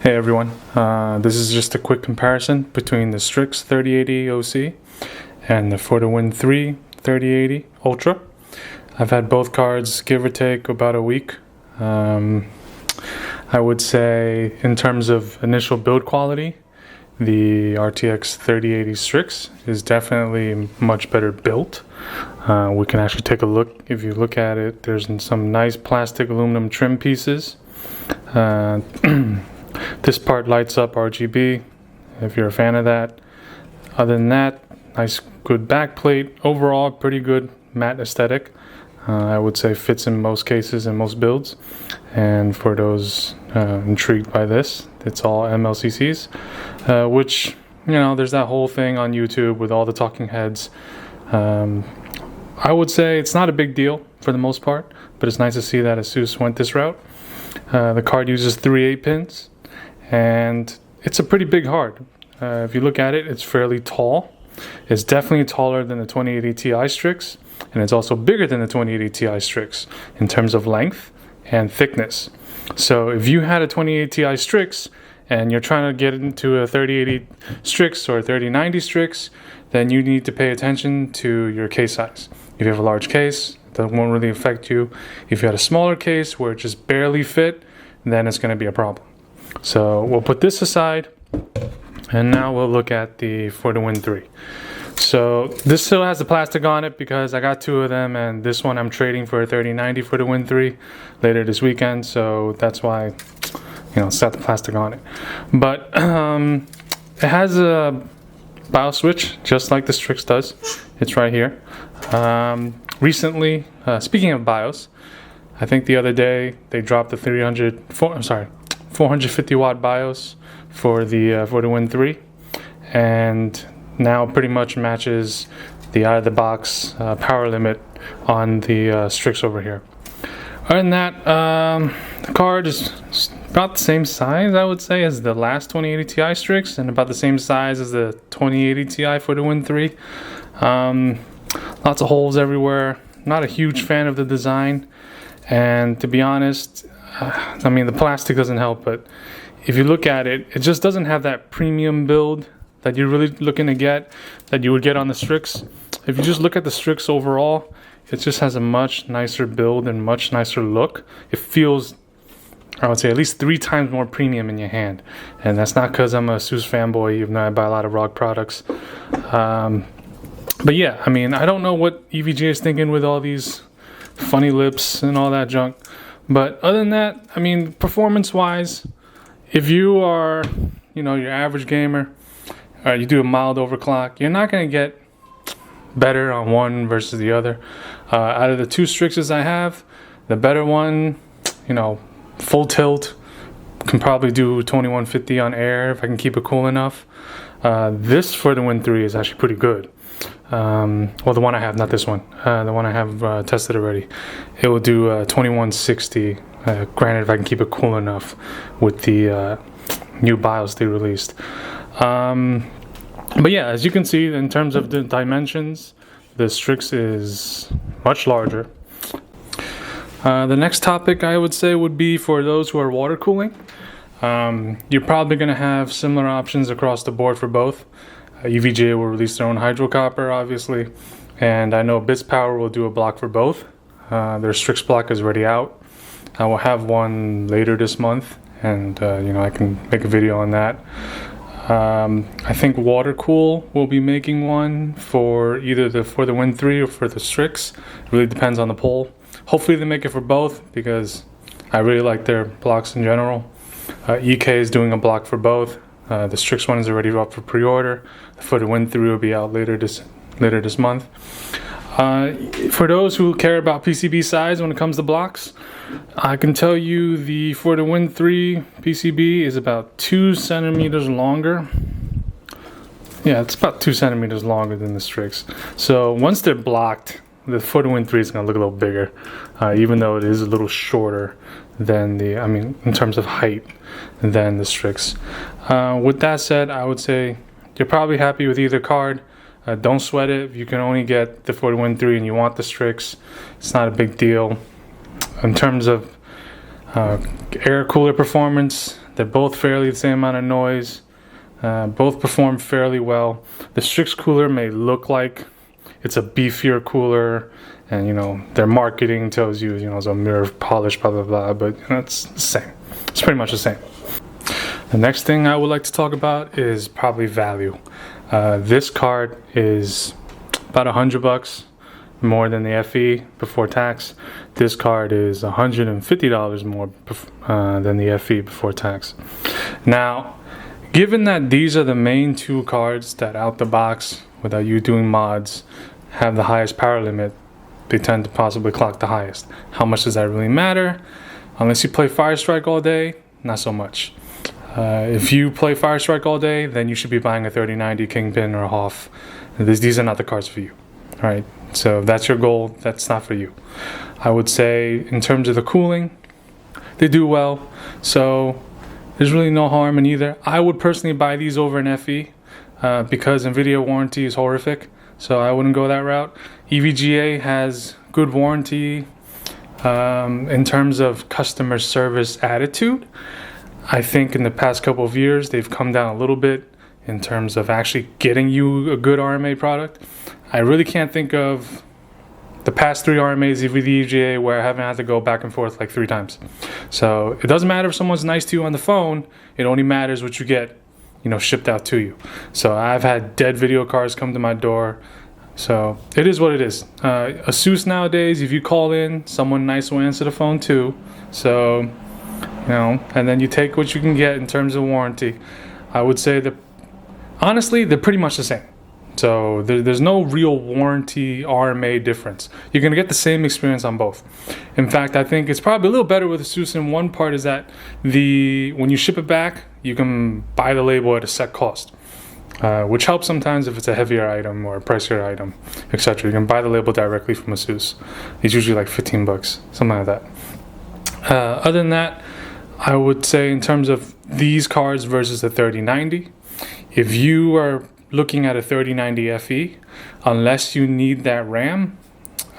Hey everyone, this is just a quick comparison between the Strix 3080 OC and the FTW3 3080 Ultra. I've had both cards give or take about a week. I would say in terms of initial build quality, the RTX 3080 Strix is definitely much better built. We can actually take a look. If you look at it, there's some nice plastic aluminum trim pieces. This part lights up RGB, if you're a fan of that. Other than that, nice good backplate. Overall, pretty good matte aesthetic. I would say fits in most cases and most builds. And for those intrigued by this, it's all MLCCs, which, you know, there's that whole thing on YouTube with all the talking heads. I would say it's not a big deal for the most part, but it's nice to see that ASUS went this route. The card uses 3 8-pins, and it's a pretty big card. If you look at it, it's fairly tall. It's definitely taller than the 2080 Ti Strix, and it's also bigger than the 2080 Ti Strix in terms of length and thickness. So if you had a 2080 Ti Strix and you're trying to get into a 3080 Strix or a 3090 Strix, then you need to pay attention to your case size. If you have a large case, that won't really affect you. If you had a smaller case where it just barely fit, then it's going to be a problem. So we'll put this aside, and now we'll look at the FTW3. So this still has the plastic on it because I got 2 of them, and this one I'm trading for a 3090 FTW3 later this weekend, so that's why, you know, it's got the plastic on it. But it has a BIOS switch just like the Strix does. It's right here. Recently, speaking of BIOS, I think the other day they dropped the 450 watt BIOS for the FTW3, and now pretty much matches the out of the box power limit on the Strix over here. Other than that, the card is about the same size, I would say, as the last 2080 Ti Strix, and about the same size as the 2080 Ti FTW3. Lots of holes everywhere. Not a huge fan of the design, and to be honest, I mean, the plastic doesn't help, but if you look at it, it just doesn't have that premium build that you're really looking to get, that you would get on the Strix. If you just look at the Strix overall, it just has a much nicer build and much nicer look. It feels, I would say, at least 3 times more premium in your hand. And that's not because I'm a ASUS fanboy, even though I buy a lot of ROG products. But yeah, I mean, I don't know what EVGA is thinking with all these funny lips and all that junk. But other than that, I mean, performance-wise, if you are, you know, your average gamer, or you do a mild overclock, you're not going to get better on one versus the other. Out of the 2 Strixes I have, the better one, you know, full tilt, can probably do 2150 on air if I can keep it cool enough. This FTW3 is actually pretty good. Well, the one I have, not this one. The one I have tested already. It will do 2160. Granted, if I can keep it cool enough with the new BIOS they released. But yeah, as you can see, in terms of the dimensions, the Strix is much larger. The next topic I would say would be for those who are water cooling. You're probably going to have similar options across the board for both. EVGA will release their own hydrocopper, obviously, and I know BitsPower will do a block for both. Their Strix block is already out. I will have one later this month, and you know, I can make a video on that. I think Watercool will be making one for either the FTW3 or for the Strix. It really depends on the poll. Hopefully they make it for both because I really like their blocks in general. EK is doing a block for both. The Strix one is already up for pre-order. The FTW3 will be out later this month. For those who care about PCB size when it comes to blocks, I can tell you the FTW3 PCB is about 2 centimeters longer. Yeah, it's about 2 centimeters longer than the Strix. So once they're blocked, the FTW3 is going to look a little bigger, even though it is a little shorter than the, I mean, in terms of height, than the Strix. With that said, I would say you're probably happy with either card. Don't sweat it. If you can only get the FTW3 and you want the Strix, it's not a big deal. In terms of air cooler performance, They're both fairly the same amount of noise. Both perform fairly well. The Strix cooler may look like it's a beefier cooler, and you know their marketing tells you, you know, it's a mirror polish, blah blah blah, but you know, it's the same. It's pretty much the same. The next thing I would like to talk about is probably value. This card is about $100 more than the FE before tax. This card is $150 more than the FE before tax. Now, given that these are the main two cards that out the box, without you doing mods, have the highest power limit, they tend to possibly clock the highest. How much does that really matter? Unless you play Fire Strike all day, not so much. If you play Fire Strike all day, then you should be buying a 3090 Kingpin or a Hoff. These are not the cards for you. All right, so if that's your goal, that's not for you. I would say in terms of the cooling, they do well. So there's really no harm in either. I would personally buy these over an FE because NVIDIA warranty is horrific. So I wouldn't go that route. EVGA has good warranty in terms of customer service attitude. I think in the past couple of years, they've come down a little bit in terms of actually getting you a good RMA product. I really can't think of the past 3 RMAs with the EVGA where I haven't had to go back and forth like 3 times. So it doesn't matter if someone's nice to you on the phone. It only matters what you get, you know, shipped out to you. So I've had dead video cards come to my door. So it is what it is. ASUS nowadays, if you call in, someone nice will answer the phone too. So, you know, and then you take what you can get in terms of warranty. I would say that honestly, they're pretty much the same. So there's no real warranty RMA difference. You're going to get the same experience on both. In fact, I think it's probably a little better with ASUS in one part is that when you ship it back, you can buy the label at a set cost, which helps sometimes if it's a heavier item or a pricier item, etc. You can buy the label directly from ASUS. It's usually like $15, something like that. Other than that, I would say in terms of these cards versus the 3090, if you are looking at a 3090 FE, unless you need that RAM,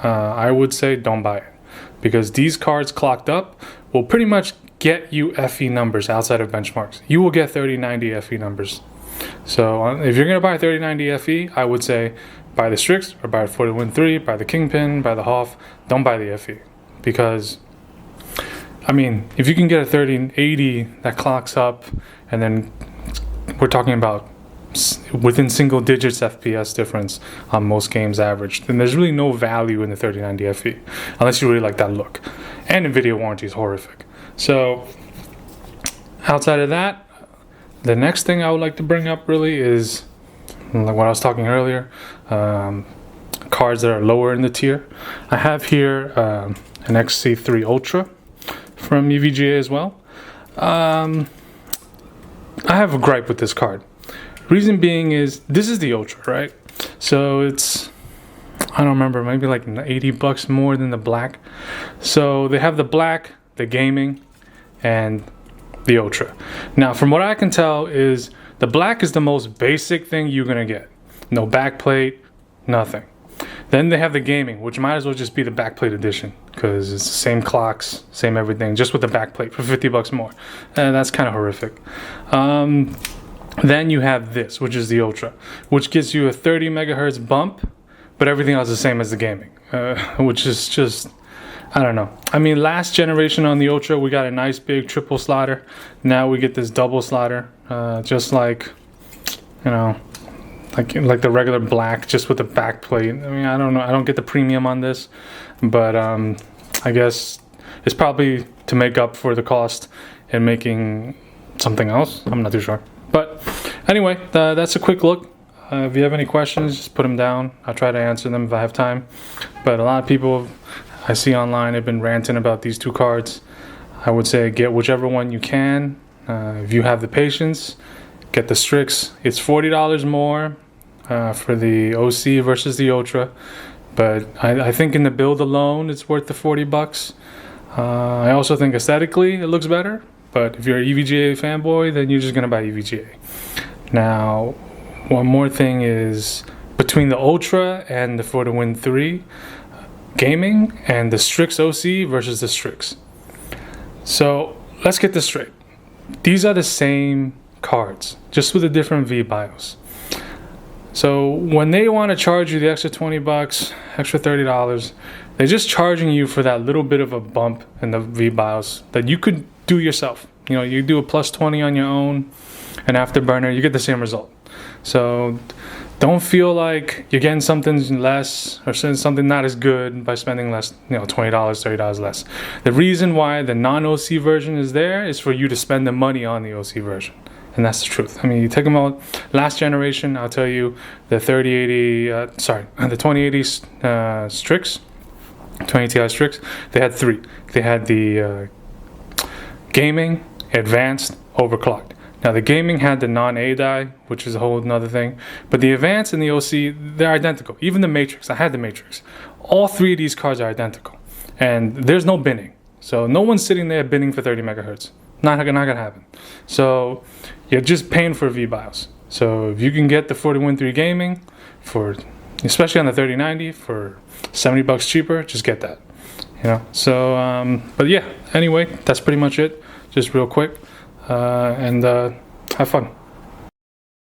I would say don't buy it, because these cards clocked up will pretty much get you FE numbers outside of benchmarks. You will get 3090 FE numbers. So if you're going to buy a 3090 FE, I would say buy the Strix or buy the 4013, buy the Kingpin, buy the Hoff. Don't buy the FE, because I mean, if you can get a 3080 that clocks up, and then we're talking about within single digits FPS difference on most games average, then there's really no value in the 3090 FE unless you really like that look. And NVIDIA warranty is horrific. So outside of that, the next thing I would like to bring up really is like what I was talking earlier, cards that are lower in the tier. I have here an XC3 Ultra from EVGA as well. I have a gripe with this card. Reason being is this is the Ultra, right? So it's, I don't remember, maybe like $80 more than the black. So they have the black, the gaming, and the Ultra. Now, from what I can tell is the black is the most basic thing you're gonna get. No backplate, nothing. Then they have the gaming, which might as well just be the backplate edition, because it's the same clocks, same everything, just with the backplate for $50 more. And that's kind of horrific. Then you have this, which is the Ultra, which gives you a 30 megahertz bump, but everything else is the same as the gaming, which is just, I don't know. I mean, last generation on the Ultra, we got a nice big triple slider. Now we get this double slider, just like, you know, like the regular black, just with the back plate. I mean, I don't know. I don't get the premium on this, but I guess it's probably to make up for the cost and making something else. I'm not too sure. But anyway, that's a quick look. If you have any questions, just put them down. I'll try to answer them if I have time. But a lot of people I see online have been ranting about these two cards. I would say get whichever one you can. If you have the patience, get the Strix. It's $40 more for the OC versus the Ultra. But I think in the build alone, it's worth the $40. I also think aesthetically, it looks better. But if you're an EVGA fanboy, then you're just going to buy EVGA. Now, one more thing is between the Ultra and the FTW3 gaming and the Strix OC versus the Strix. So let's get this straight. these are the same cards, just with a different V-BIOS. So when they want to charge you the extra 20 bucks, extra $30, they're just charging you for that little bit of a bump in the V-BIOS that you could do yourself. You know, you do a plus 20 on your own, an afterburner, you get the same result. So don't feel like you're getting something less or something not as good by spending less, you know, $20, $30 less. The reason why the non-OC version is there is for you to spend the money on the OC version. And that's the truth. I mean, you take them out, last generation, I'll tell you, the 2080 Strix, 20 Ti Strix, they had three. They had the gaming, advanced, overclocked. Now the gaming had the non-A die, which is a whole nother thing. But the advanced and the OC, they're identical. Even the Matrix, I had the Matrix. All three of these cards are identical. And there's no binning. So no one's sitting there binning for 30 megahertz. Not gonna happen. So you're just paying for a V-BIOS. So if you can get the 41.3 gaming for, especially on the 3090 for 70 bucks cheaper, just get that. You know. So but yeah, anyway, that's pretty much it. Just real quick. And have fun.